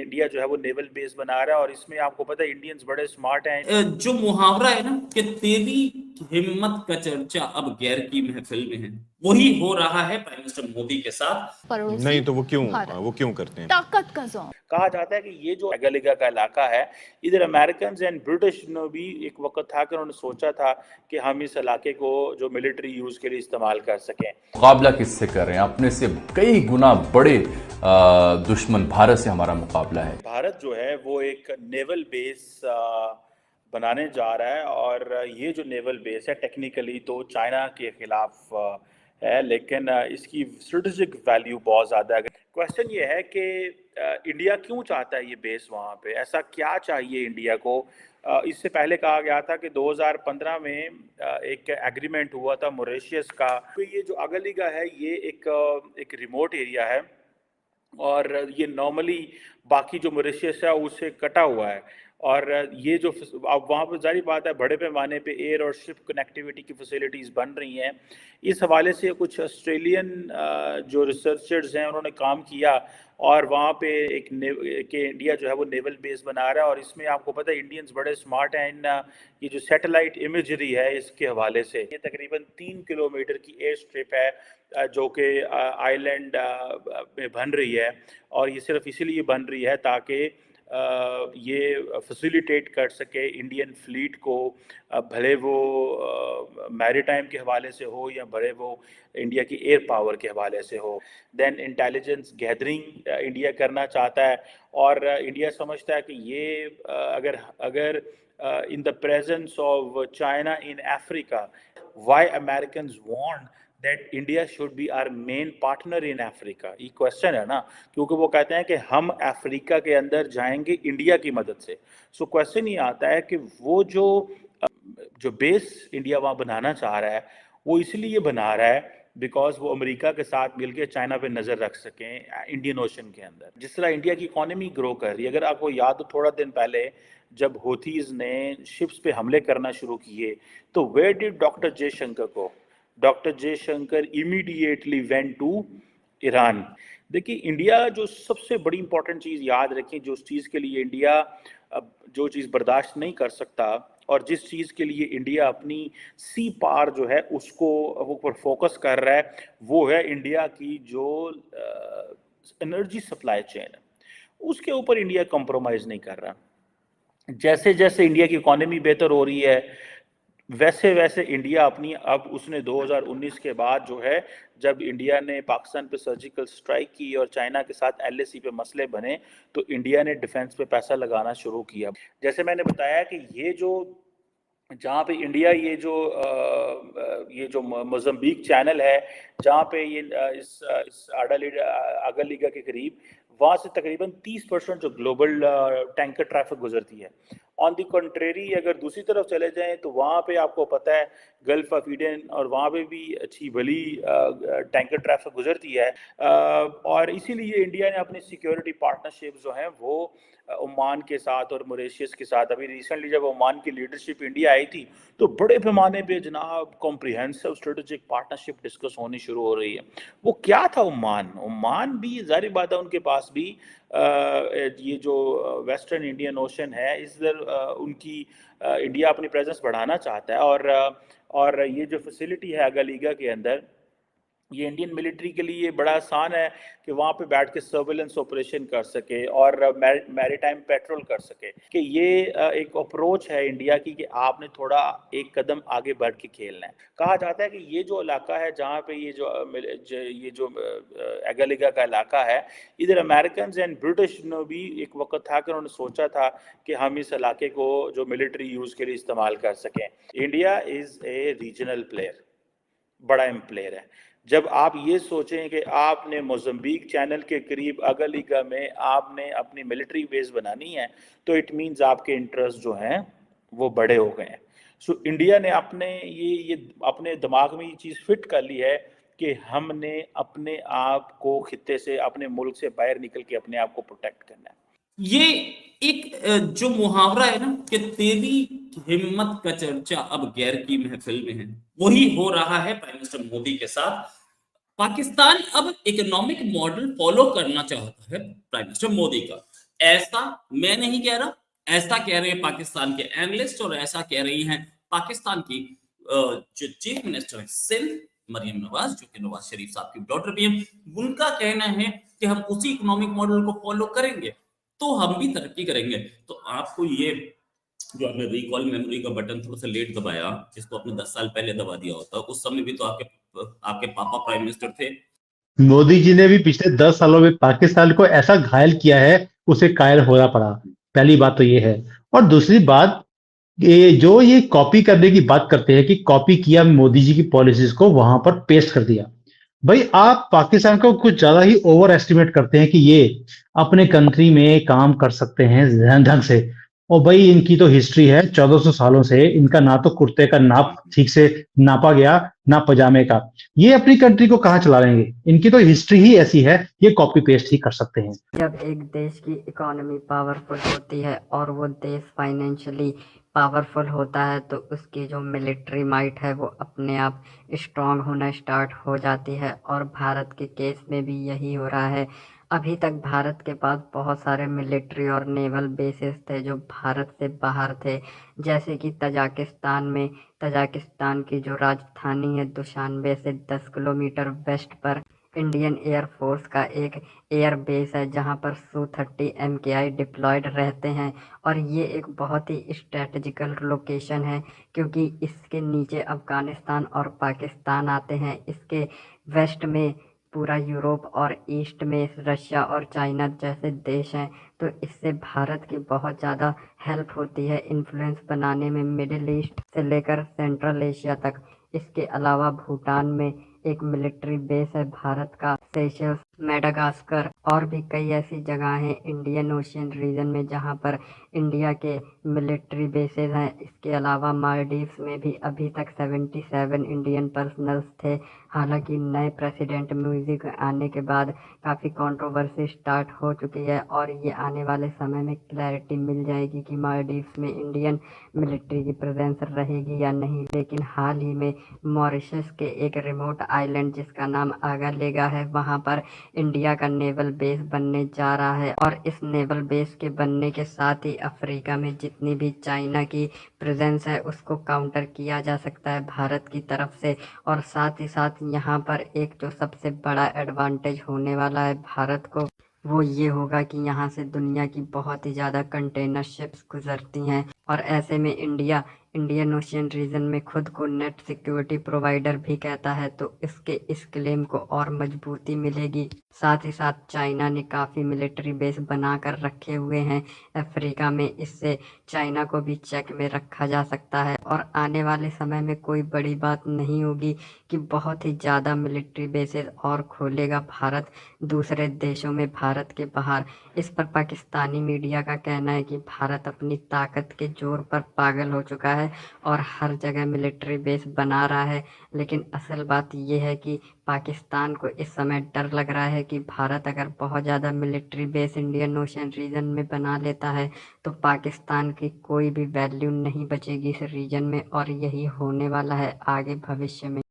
India जो है वो नेवल बेस बना रहा है और इसमें आपको पता है इंडियंस बड़े स्मार्ट हैं। जो मुहावरा है ना कि तेरी हिम्मत का चर्चा अब गैर की महफिल में है, वही हो रहा है प्राइम मिनिस्टर मोदी के साथ। नहीं तो भारत वो क्यों करते हैं? ताकत का जोन। कहा जाता है कि ये जो एगालिगा का इलाका है, इधर अमेरिकन एंड ब्रिटिश ने भी एक वक्त था कि उन्होंने सोचा था कि हम इस इलाके को जो मिलिट्री यूज के लिए इस्तेमाल कर सकें। मुकाबला किससे कर रहे हैं? अपने से कई गुना बड़े दुश्मन भारत से हमारा मुकाबला है। भारत जो है वो एक नेवल बेस बनाने जा रहा है और ये जो नेवल बेस है टेक्निकली तो चाइना के खिलाफ है, लेकिन इसकी स्ट्रेटेजिक वैल्यू बहुत ज़्यादा है। क्वेश्चन ये है कि इंडिया क्यों चाहता है ये बेस वहाँ पे, ऐसा क्या चाहिए इंडिया को? इससे पहले कहा गया था कि 2015 में एक एग्रीमेंट हुआ था मॉरिशस का, तो ये जो अगलिगा है ये एक रिमोट एरिया है और ये नॉर्मली बाकी जो मॉरिशस है उससे कटा हुआ है और ये जो अब वहाँ पर जारी बात है बड़े पैमाने पे एयर और शिप कनेक्टिविटी की फैसिलिटीज़ बन रही हैं। इस हवाले से कुछ ऑस्ट्रेलियन जो रिसर्चर्स हैं उन्होंने काम किया और वहाँ पे कि इंडिया जो है वो नेवल बेस बना रहा है और इसमें आपको पता है इंडियंस बड़े स्मार्ट हैं इन ये जो सैटेलाइट इमेजरी है इसके हवाले से। ये तकरीबन 3 किलोमीटर की एयर स्ट्रिप है जो कि आइलैंड में बन रही है और ये सिर्फ इसीलिए बन रही है ताकि ये फैसिलिटेट कर सके इंडियन फ्लीट को, भले वो मैरीटाइम के हवाले से हो या भले वो इंडिया की एयर पावर के हवाले से हो। देन इंटेलिजेंस गैदरिंग इंडिया करना चाहता है और इंडिया समझता है कि ये अगर in the presence of China in Africa, why Americans want that India should be our main partner in Africa? ये क्वेश्चन है ना, क्योंकि वो कहते हैं कि हम अफ्रीका के अंदर जाएंगे इंडिया की मदद से। सो क्वेश्चन ये आता है कि वो जो बेस इंडिया वहाँ बनाना चाह रहा है वो इसलिए बना रहा है बिकॉज वो अमेरिका के साथ मिलकर चाइना पे नज़र रख सकें इंडियन ओशन के अंदर। जिस तरह इंडिया की इकोनॉमी ग्रो कर रही है, अगर आपको याद हो थोड़ा दिन पहले जब होथीज ने शिप्स पे हमले करना शुरू किए तो वेयर डिड डॉक्टर जयशंकर को? Doctor Jaishankar immediately went to Iran. देखिए इंडिया जो सबसे बड़ी इंपॉर्टेंट चीज़ याद रखें, जो चीज़ के लिए इंडिया जो चीज़ बर्दाश्त नहीं कर सकता और जिस चीज़ के लिए इंडिया अपनी सी पार जो है उसको वो पर फोकस कर रहा है, वो है इंडिया की जो एनर्जी सप्लाई चेन है, उसके ऊपर इंडिया कंप्रोमाइज़ नहीं कर रहा। जैसे जैसे इंडिया की इकोनॉमी बेहतर हो रही है वैसे वैसे इंडिया अपनी अब उसने 2019 के बाद जो है जब इंडिया ने पाकिस्तान पे सर्जिकल स्ट्राइक की और चाइना के साथ एलएसी पे मसले बने तो इंडिया ने डिफेंस पे पैसा लगाना शुरू किया। जैसे मैंने बताया कि ये जो जहाँ पे इंडिया ये जो मोज़म्बिक चैनल है जहाँ पे ये इस अगलिगा के करीब वहाँ से तकरीबन 30% जो ग्लोबल टैंकर ट्रैफिक गुजरती है। ऑन दी कंट्रेरी अगर दूसरी तरफ चले जाएं तो वहाँ पे आपको पता है गल्फ ऑफ ईडन और वहाँ पे भी अच्छी भली टैंकर ट्रैफिक गुजरती है और इसीलिए इंडिया ने अपनी सिक्योरिटी पार्टनरशिप जो हैं वो ओमान के साथ और मॉरिशस के साथ, अभी रिसेंटली जब ओमान की लीडरशिप इंडिया आई थी तो बड़े पैमाने पे जनाब कॉम्प्रिहेंसिव स्ट्रेटेजिक पार्टनरशिप डिस्कस होनी शुरू हो रही है। वो क्या था ओमान भी जाहिर बात है उनके पास भी ये जो वेस्टर्न इंडियन ओशन है इधर उनकी इंडिया अपनी प्रेजेंस बढ़ाना चाहता है और ये जो फैसिलिटी है अगलिगा के अंदर ये इंडियन मिलिट्री के लिए बड़ा आसान है कि वहाँ पे बैठ के सर्वेलेंस ऑपरेशन कर सके और मैरीटाइम पेट्रोल कर सके। कि ये एक अप्रोच है इंडिया की कि आपने थोड़ा एक कदम आगे बढ़ के खेलना है। कहा जाता है कि ये जो इलाका है जहाँ पे ये जो एगालिगा का इलाका है, इधर अमेरिकन एंड ब्रिटिश ने भी एक वक्त था कि उन्होंने सोचा था कि हम इस इलाके को जो मिलिट्री यूज़ के लिए इस्तेमाल कर सकें। India is a regional player, बड़ा प्लेयर है। जब आप ये सोचें कि आपने मोज़म्बिक चैनल के करीब अगलिगा में आपने अपनी मिलिट्री बेस बनानी है तो इट मीन्स आपके इंटरेस्ट जो हैं वो बड़े हो गए हैं। सो इंडिया ने अपने दिमाग में ये चीज़ फिट कर ली है कि हमने अपने आप को खित्ते से अपने मुल्क से बाहर निकल के अपने आप को प्रोटेक्ट करना है। ये एक जो मुहावरा है ना कि तेरी हिम्मत का चर्चा अब गैर की महफिल में है, वही हो रहा है प्राइम मिनिस्टर मोदी के साथ। पाकिस्तान अब इकोनॉमिक मॉडल फॉलो करना चाहता है प्राइम मिनिस्टर मोदी का। ऐसा मैं नहीं कह रहा, ऐसा कह रहे हैं पाकिस्तान के एनालिस्ट और ऐसा कह रही हैं पाकिस्तान की जो चीफ मिनिस्टर है सिंध मरियम नवाज, जो कि नवाज शरीफ साहब की डॉटर भी हैं, उनका कहना है कि हम उसी इकोनॉमिक मॉडल को फॉलो करेंगे तो हम भी तरक्की करेंगे। तो आपको ये जो आपने रिकॉल मेमोरी का बटन थोड़ा सा लेट दबाया, जिसको आपने 10 साल पहले दबा दिया होता, उस समय भी तो आपके पापा प्राइम मिनिस्टर थे। मोदी जी ने भी पिछले 10 सालों में पाकिस्तान को ऐसा घायल किया है, उसे कायल होना पड़ा। पहली बात तो ये है। और दूसरी बात, ये कॉपी करने की बात करते हैं कि कॉपी किया मोदी जी की पॉलिसीज को वहां पर पेस्ट कर दिया। भाई आप पाकिस्तान को कुछ ज्यादा ही ओवर एस्टिमेट करते हैं कि ये अपने कंट्री में काम कर सकते हैं ढंग से। और भाई इनकी तो हिस्ट्री है 1400 सालों से, इनका ना तो कुर्ते का नाप ठीक से नापा गया, ना पजामे का। ये अपनी कंट्री को कहाँ चला लेंगे? इनकी तो हिस्ट्री ही ऐसी है, ये कॉपी पेस्ट ही कर सकते हैं। जब एक देश की इकोनॉमी पावरफुल होती है और वो देश फाइनेंशियली पावरफुल होता है तो उसकी जो मिलिट्री माइट है वो अपने आप स्ट्रांग होना स्टार्ट हो जाती है, और भारत के केस में भी यही हो रहा है। अभी तक भारत के पास बहुत सारे मिलिट्री और नेवल बेसिस थे जो भारत से बाहर थे, जैसे कि तजाकिस्तान की जो राजधानी है दुशानबे से 10 किलोमीटर वेस्ट पर इंडियन एयर फोर्स का एक एयर बेस है जहां पर Su-30 MKI डिप्लॉयड रहते हैं। और ये एक बहुत ही स्ट्रेटजिकल लोकेशन है क्योंकि इसके नीचे अफगानिस्तान और पाकिस्तान आते हैं, इसके वेस्ट में पूरा यूरोप और ईस्ट में रशिया और चाइना जैसे देश हैं। तो इससे भारत की बहुत ज़्यादा हेल्प होती है इन्फ्लुएंस बनाने में मिडिल ईस्ट से लेकर सेंट्रल एशिया तक। इसके अलावा भूटान में एक मिलिट्री बेस है भारत का, सेशल्स, मेडागास्कर और भी कई ऐसी जगह हैं इंडियन ओशियन रीजन में जहां पर इंडिया के मिलिट्री बेसेस हैं। इसके अलावा मालदीव्स में भी अभी तक 77 इंडियन पर्सनल्स थे। हालांकि नए प्रेसिडेंट म्यूजिक आने के बाद काफ़ी कंट्रोवर्सी स्टार्ट हो चुकी है और ये आने वाले समय में क्लैरिटी मिल जाएगी कि मालदीव्स में इंडियन मिलिट्री की प्रेजेंस रहेगी या नहीं। लेकिन हाल ही में मॉरिशस के एक रिमोट आइलैंड जिसका नाम आगालेगा है, वहां पर इंडिया का नेवल बेस बनने जा रहा है। और इस नेवल बेस के बनने के साथ ही अफ्रीका में जितनी भी चाइना की प्रेजेंस है उसको काउंटर किया जा सकता है भारत की तरफ से। और साथ ही साथ यहाँ पर एक जो सबसे बड़ा एडवांटेज होने वाला है भारत को, वो ये होगा कि यहाँ से दुनिया की बहुत ही ज़्यादा कंटेनर शिप्स गुजरती हैं। और ऐसे में इंडिया इंडियन ओशियन रीजन में खुद को नेट सिक्योरिटी प्रोवाइडर भी कहता है, तो इसके इस क्लेम को और मजबूती मिलेगी। साथ ही साथ चाइना ने काफ़ी मिलिट्री बेस बना कर रखे हुए हैं अफ्रीका में, इससे चाइना को भी चेक में रखा जा सकता है। और आने वाले समय में कोई बड़ी बात नहीं होगी कि बहुत ही ज़्यादा मिलिट्री बेसेस और खोलेगा भारत दूसरे देशों में भारत के बाहर। इस पर पाकिस्तानी मीडिया का कहना है कि भारत अपनी ताकत के जोर पर पागल हो चुका है और हर जगह मिलिट्री बेस बना रहा है। लेकिन असल बात यह है कि पाकिस्तान को इस समय डर लग रहा है कि भारत अगर बहुत ज़्यादा military base Indian Ocean region में बना लेता है तो पाकिस्तान की कोई भी वैल्यू नहीं बचेगी इस रीजन में, और यही होने वाला है आगे भविष्य में।